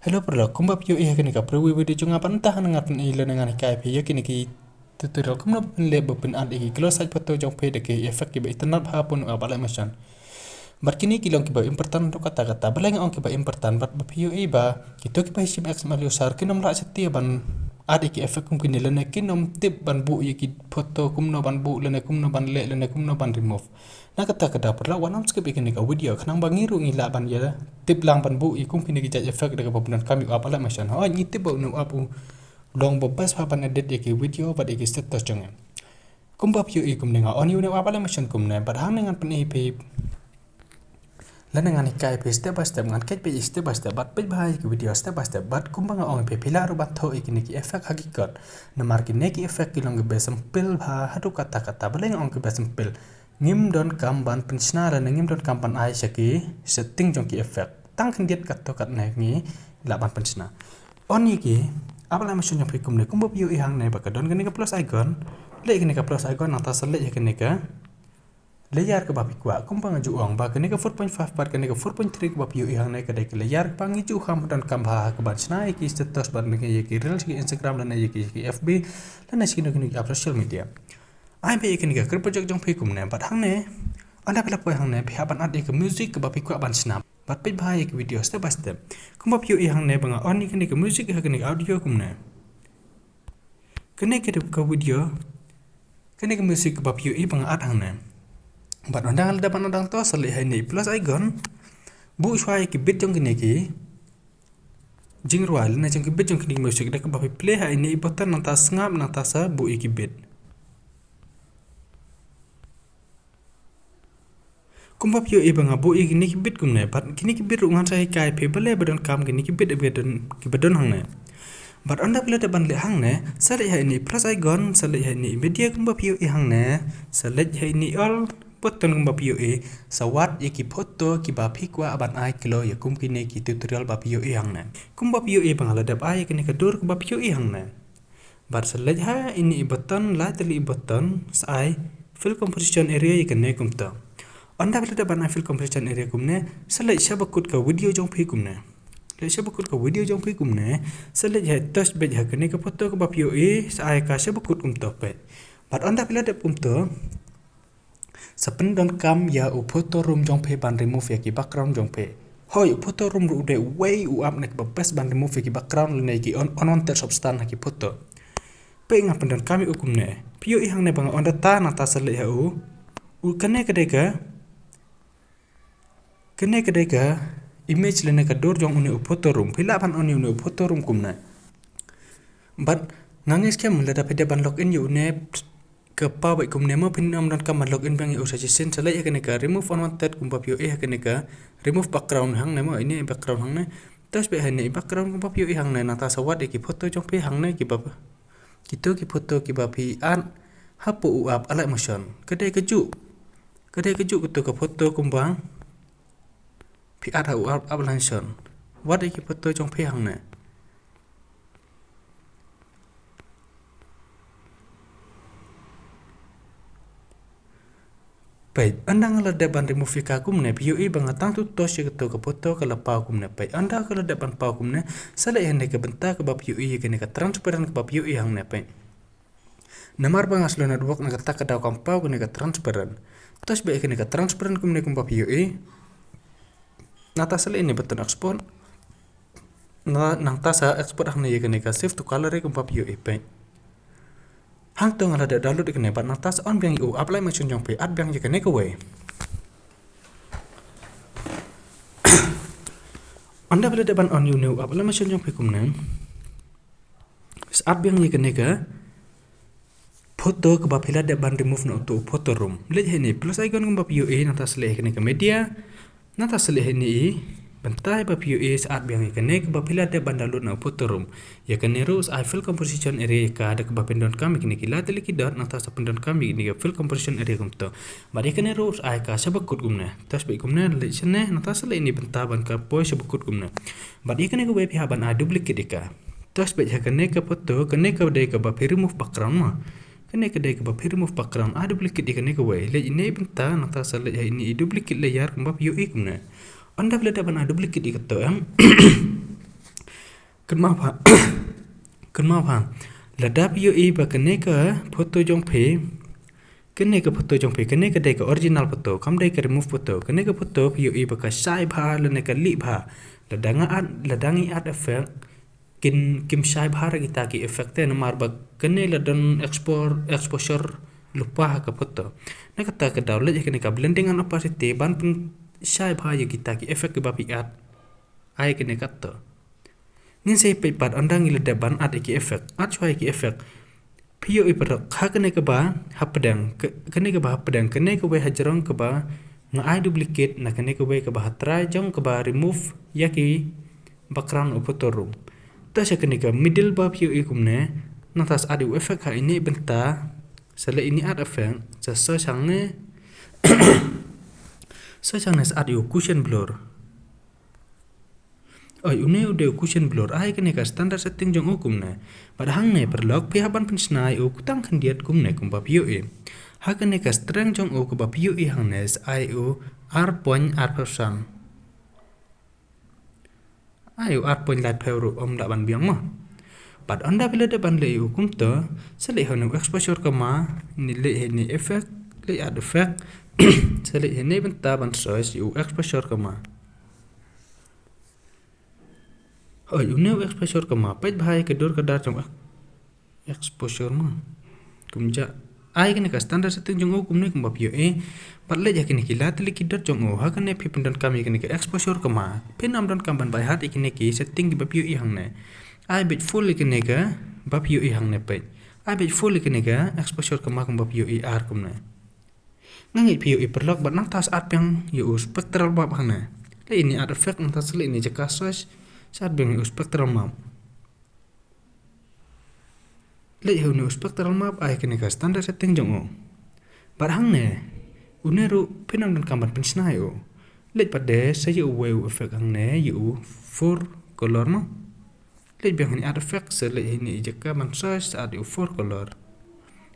Hello perlo, kumba pio iya kini ka perwi video junga pantah ngat ni le ngan hikai pio kini ki tutorial kumno le bopin ad iki kilo saj pato jong pe de ke efek ki ba internet ha pun abala machan. Bar kini kilong ki ba important to kata-kata baleng ong ki ba important bat ba pio i ba kito ki ba hisim xml usar kinom la setia ban ad iki efek kum kini le ne kinom tip ban bu iki foto kumno ban bu le ne kumno ban le ne kumno ban remove. Na kata-kata perla wanam skip ikini ka video kanang bangiru ngila ban ya tip lang ban bu ikum kini ki efek de ka populan kami apa la machan. Oh ni tip ba no apu long bobas pa ban edit iki video ba iki status jonge. Kumba pio ikum nenga on yu ne apa la machan kum ne bar hang dengan pen ip lan dengan hikai pe step by step ngan ket pe step by step bat pe bahai ki video step by step bat kumba nga ong pe pilar bat tho ikini ki efek hakikat namar ki ne ki efek ki long be sempil ba hadu kata-kata baleng ong ki be sempil ngim don kamban pensna dan ngim don kamban ai saki setting jong ki efek tang kendiat kat to kat na ngi laban pensna on iki apa la macam jong kum ne kumba pio i hang ne ba ka don gani ka plus icon le gani ka plus icon atas le gani ka layar ke bapi kwa kumpa ngaju ong ba kene ke 4.5 part kene ke 4.3 ke bapi yang naik ke ke layar pangi ju kham dan kambha ke ban snai ki status ban ke ki reels ki Instagram dan ki FB dan ki no social media ai be kene ke project jong phi kum ne bat hang ne anda pela poi hang ne phi ban ad ke music ke bapi kwa ban snap bat pe bhai ke video step by step kumpa phi hang ne banga on ni kene ke music ke kene audio kum ne kene ke video kene ke music ke bapi banga ad hang ne But ondang ada pan ondang to sali hai ni plus icon bu shwai ki bit jong ki jing rual na jong ki bit jong ki music dak ba play hai ni button nanta sngew nanta sa bu ki bit kumba pio e banga bu ki ni ki bit kum ne but kini ki bit rungan sai kai pe bale badon kam ki ni ki bit ki badon hang ne but onda pila de ban le hang ne sali hai ni plus icon sali hai ni media kumba pio e hang ne sali hai ni all button kumba pio e sawat ki foto ki ba phikwa aban ai kilo ya kum kini ki tutorial ba pio e hang ne kumba pio e bangala dab ai kini ka dur ba pio e hang ne bar selaj ha ini button la tali button sai fill composition area ikane kumta anda bela dab ban fill composition area kumne selaj sabakut ka video jong phi kumne le sabakut ka video jong phi kumne selaj ha touch bej ha kini ka foto ka ba pio e sai ka sabakut kumta pe bar anda bela dab kumta Sepen don kam ya u photo room jong pe ban remove ya ki background jong pe. Hoi photo room ru de way u up nek bes ban remove ya ki background le ki on wanted substance ki photo. Pe ngap don kami ukum ne. Pio i hang ne bang on data na ta sele ha u. U kene kede ka image le ne ka dor jong uni u photo room. Pila ban on uni u photo room kum ne. But nangis ke mun le da pe de ban login yu ne ke pa bai kum nemo pinam dan kam login bang u suggestion sala ya kene ka remove unwanted kumpa pio e kene ka remove background hang nemo ini background hang ne tas be hane background kumpa pio e hang ne nata sawat ki photo jong pe hang ne ki bab kito ki photo ki ba pi an hapu u ap ala motion kedai keju kutu ka photo kumbang pi at u ap motion wat ki photo jong pe hang ne Baik, anda kalau dapat remove kum ne pio i bang tang tu tos ke to ke foto ke lapau kum ne baik anda kalau dapat pau kum ne sala hene ke benta ke ba pio i ke ne ke transparent ke ba pio i hang ne baik namar bang aslo network na kata ke daw kam pau ke ne ke transparent tos baik ke ne ke transparent kum ne kum ba pio i nata sala ini betul export na nang ta sa export hang ne ke ne ke save to color kum ba pio i baik hang tong ala da download ikene ban atas on biang u apply macam jong pe ad biang je kene ke we anda bela da ban on you new apply macam jong pe kumne ad biang je kene ke foto ke ba phila da ban remove no to photo room le he ni plus icon kum ba pio e nata sele kene ke media nata sele he ni bentai ba pio e saat biang kene ke ba phila da ban download no photo room ya kene rules I fill composition area ka ada ke ba pendon kami kene kila teli ki dot nata sa pendon kami ni ke fill composition area kum to ba de kene rules I ka sabakut kumne tas ba kumne le sene nata sele ini benta ban ka poi sabakut kumne ba de kene ke ba phi ban a duplicate ka tas ba kene ke foto kene ke de ke ba remove background ma kene ke de ke ba remove background a duplicate kene ke we le ini benta nata sele ini duplicate layer kum ba pio i kumne anda bela dapat duplicate ikato am Kenapa phang kenapa phang Lada POE ba kene ka photo jong phe kene ka photo jong phe kene ka dai ka original photo kam dai ka remove photo kene ka photo POE ba ka sai bha le ne ka li bha lada ngi ad effect kim sai bha ra kita ki effect ne mar ba kene ladan exposure lupa ka photo ne ka ta ka daw le kene ka blending an opacity ban pun sai bha ya kita ki effect ba pi ad ai kene ka to ngin sei pe pat andang ile de ban ad ki effect ad choi ki effect pio i per kha kene ka ba hapdang kene ka ba hapdang kene ka we hajrong ka ba nga ai duplicate na kene ka we ka ba try jong ka ba remove ya ki background of photo room ta se kene ka middle ba pio i kumne na tas ad effect ha ini benta sele ini ad effect sa so sang ne so sang ne ad cushion blur oi une ude cushion blur ai kene ka standard setting jong hukum ne padahang ne perlok pi haban pin snai u kutang khandiat kum ne kum ba pio e ha kene ka strength jong u ku ba pio e hang ne ai u r.r% ai u r. lat pheu om da ban biang ma pad anda bila de ban le u kum to sele hanu exposure ka ma ni le ni effect le ad effect sele ne ban ta ban source u exposure ka ma oi une exposure ka ma pet bhai ke dor ka dar jong exposure ma kumja ai kene ka standard setting jong kum ne kum ba pio e pat le ja kene ki lat le ki dor jong ha kene phi pendan kam kene ka exposure ka ma pin am don kam ban bai hat kene ki setting ki ba pio e hang ne ai bit full kene ka ba pio e hang ne pet ai bit full kene ka exposure ka ma kum ba pio e r kum ne ngangi pio e perlok bat nang tas at yang yu spectral ba hang ne le ini ad effect nang tas le ini jaka source saat biang spectral map le hu no spectral map ai kene ka standard setting jong bar hang ne uneru pinam dan kamban pinsna yo le pade se yu wave effect hang ne yu four color ma le biang ni ad effect se le ini jaka man source ad yu four color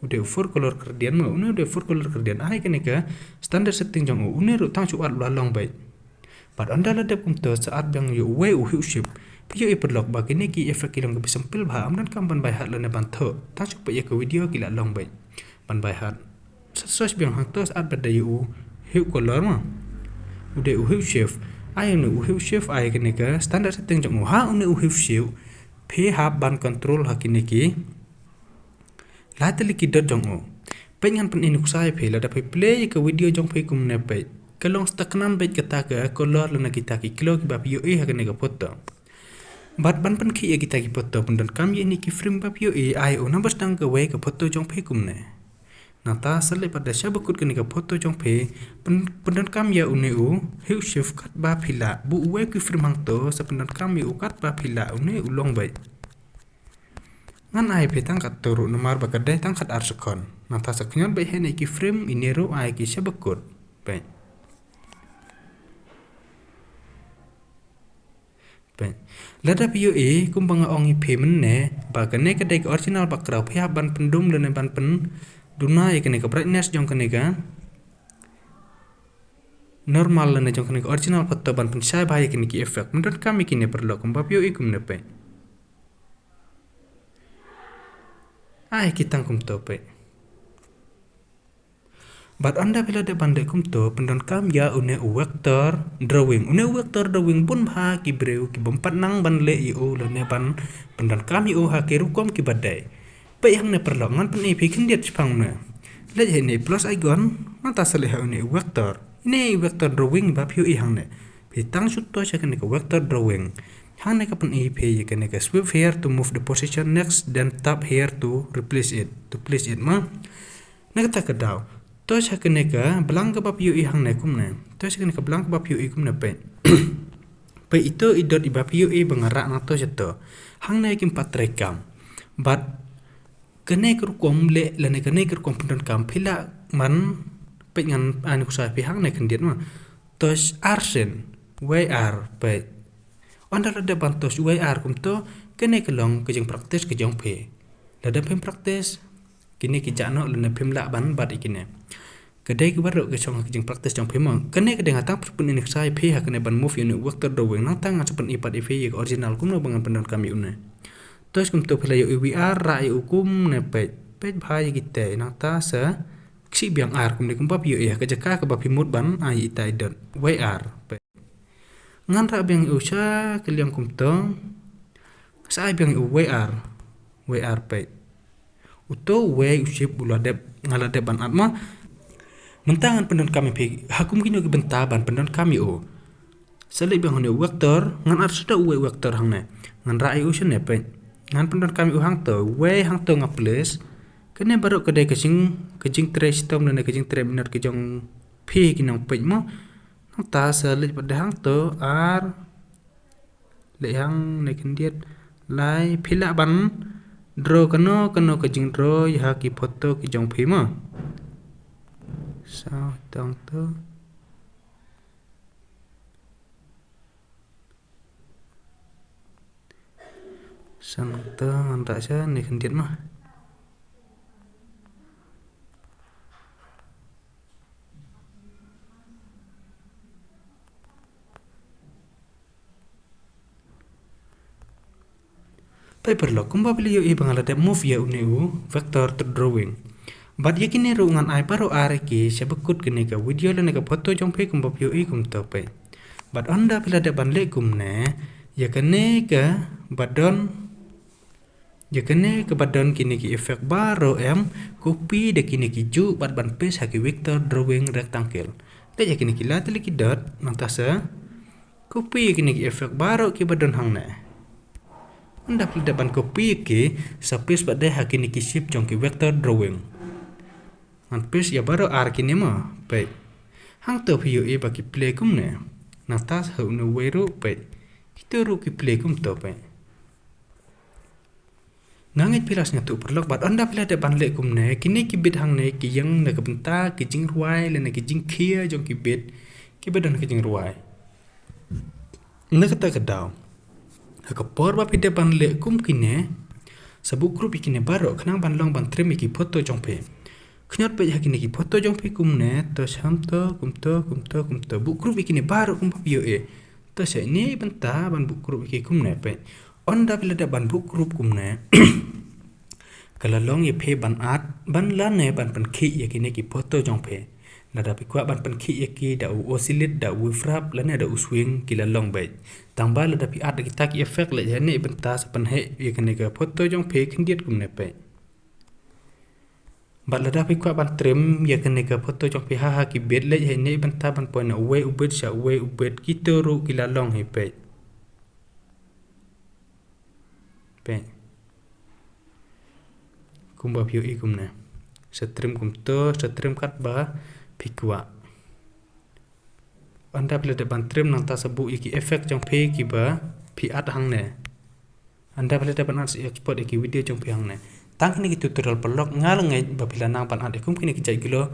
ude four color kerdian ma uneru four color kerdian ai kene ka standard setting jong uneru tang chu ad long bai pad anda la de kum to saat bang yu we u ship pio i perlok ba kini ki effect kilong ke sempil ba amdan kam ban bai hat la ne ban tho ta chu pa ye ke video ki la long bai ban bai hat search bang hang to saat bada yu hu color ma ude u shift ai ne u shift ai kini ka standard setting jong ha une u shift phe ha ban control ha kini ki la tali ki dot jong pengan pen ini kusai phe la da play ke video jong phe kum ne pai kalong staknan bet kata ke color lana kita ki kilo ki bab yo e ha ne ga foto bat ban pan ki kita ki foto pendan kam ye ni ki frame bab yo e ai o number stang ke we ke foto jong phe kum ne nata sale pada sabukut ke ni ga foto jong phe pendan kam ya une u hu shift kat ba phila bu we ki frame hang to sa pendan kam ye u kat ba phila une u long bai ngan ai phe tang kat turu nomar ba kadai tang kat ar sekon nata saknyon bai he ne ki frame inero ai ki sabukut bai Lada pio e kumbang ongi payment ne ba kene ka dek original ba kraw phia ban pendum le ne ban pen duna e kene ka brightness jong kene ka normal le ne jong kene ka original photo ban pen sai bhai kene ki effect mendon kami kine perlo kumba pio e kum ne pe ai kitang kum to pe bat anda bila de bande kum to pendon kam ya une vector drawing bun bha ki breu ki bompat nang ban le yu le ne ban pendon kam yu ha ki rukom ki badai pe yang ne perlo ngan pen e phi khindiat phang ne le he ne plus icon mata sale ha une vector ne vector drawing ba phi hang ne phi tang sut to cha ne ka vector drawing hang ne ka pen e phi ke ne ka swipe here to move the position next then tap here to replace it ma ne ka ta ka daw to cha kene ka blang ka bap yu i hang ne kum ne to cha kene ka blang ka bap yu i kum ne pe pe ito i dot i bap yu i bangara na to chato hang ne kim patrekam bat kene kur kom le ne kene kur kom pun kam phila man pe ngan an ku sa pi hang ne khendiat ma to arsen we ar pe onda de bantos we ar kum to kene kelong ke jeng praktis ke jong phe la da phem praktis kini ki jano le ne phem la ban bat ikine kedai ke baru ke chong jing practice jong phimang kene ke dengan tang pun ini sai phe ha kene ban move unit vector drawing nang tang ngachapan ipat ife original kumno bangan pendan kami une tos kum to phela yo UVR ra yo kum ne page bhai gite nang ta sa si biang ar kum ne kum pap yo ya ke jaka ke bap himut ban ai itai dot WR ngan ra biang usha ke liang kum to sai biang WR page uto we usip bula dep ngala dep ban atma mentangan pendon kami pe hakum kini ke bentaban pendon kami o sele bang hone vector ngan ar sudah we vector hang ne ngan rai usen ne pe ngan pendon kami u hang to we hang to nga plus kene baru kedai ke jing trace tom ne ke jing tre minat ke jong pe kinang pe mo nang ta sele pada hang to ar le hang ne kendiet lai phila ban draw kano ke jing draw ya ki photo ki jong pe mo sao tang to sang to anda sa ni kendiet mah paper lo kumba beli yo i bangala de move ya uneu vector to drawing bad yakine ro ngan ai paro are ki sebekut kene ka video le ne ka photo jong pe kum bap yo i kum to pe bad anda pila de ban le kum ne ya kene ka badon kini ki effect baro em copy de kini ki ju bad ban paste ha ki vector drawing rectangle de ya kini ki la tele ki dot nang ta sa copy kini ki effect baro ki badon hang ne anda pila de ban copy ki space bad de ha kini ki shift jong ki vector drawing ngan paste ya baro ar kini ma pe hang to phi yo e ba ki play kum ne nang ta sa no we ro pe kita ro ki play kum to pe nangit pilas ngatu perlok bat anda pila de ban le kum ne kini ki bit hang ne ki yang ne ka benta ki jing ruai le ne ki jing khia jong ki bit ki bedan ki jing ruai ne kata kedau ha ka por ba pide ban le kum kine sabu group kine baro khnang ban long ban trim ki photo jong pe khnyot pe kini ki photo jong pe kum ne to sam to kum to bu group kine baro kum pio e to se ni benta ban bu group ki kum ne pe onda pila de ban bu group kum ne kala long ye phe ban art ban la ne ban pan khi ye kini ki photo jong pe Lada pi kwa ban pan khi ye ki da u oscillate da u frap la ne da u swing ki la long be tang ba lada pi art ki ta ki effect le ye ne benta sa pan he ye kini ka photo jong pe khindiet kum ne pe bat lada pi kwa ban trim ye kini ka photo jong pe ha ki bet le ye ne benta ban point we u bet sa we u bet ki to ru ki la long he pe kumba pio i kumne setrim kum to setrim kat ba pikwa anda pila de ban trim nang ta sabu iki effect jong pe ki ba pi at hang ne anda pila de ban at export iki video jong pe hang ne tang ni ki tutorial pelok ngal ngai ba pila nang ban at kum kini ki jai gilo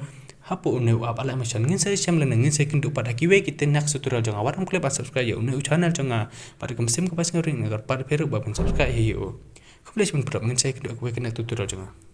hapu ne up ala macam ngin saya siam lena ngin saya kindu pada kiwe kita next tutorial jong awat klip subscribe ya une channel jong pada kem sim ke pas ngering agar pada peru ba subscribe yo Kau boleh cuba ngin saya kindu aku kena tutorial jong